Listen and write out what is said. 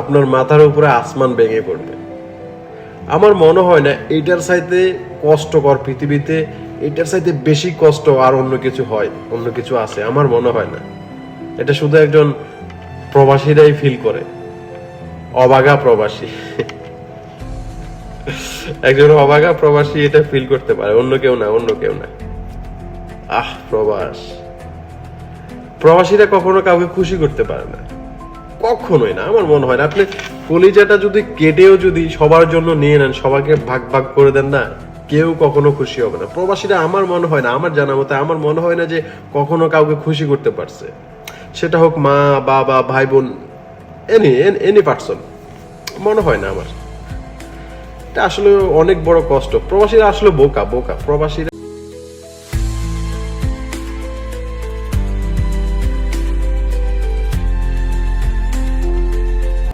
আপনার মাথার উপরে আসমান ভেঙে পড়বে। আমার মনে হয় না এটার চাইতে কষ্টকর পৃথিবীতে, এটার চাইতে বেশি কষ্ট আর অন্য কিছু হয়, অন্য কিছু আছে, আমার মনে হয় না। এটা শুধু একজন প্রবাসীরাই ফিল করে, অবাগা প্রবাসী। একজন অবাগা প্রবাসী এটা ফিল করতে পারে, অন্য কেউ না, অন্য কেউ না। প্রবাসীরা কখনো কাউকে খুশি করতে পারে না, কখনোই না। আমার মনে হয় না, আপনি কলিজাটা যদি কেটেও যদি সবার জন্য নিয়ে নেন, সবাইকে ভাগ ভাগ করে দেন না, কেউ কখনো খুশি হবে না। প্রবাসীরা আমার মনে হয় না, আমার জানা মতে আমার মনে হয় না যে কখনো কাউকে খুশি করতে পারছে, সেটা হোক মা, বাবা, ভাই বোন, এনি পার্সন। মনে হয় না আমার। এটা আসলে অনেক বড় কষ্ট। প্রবাসীরা আসলে বোকা বোকা প্রবাসীরা।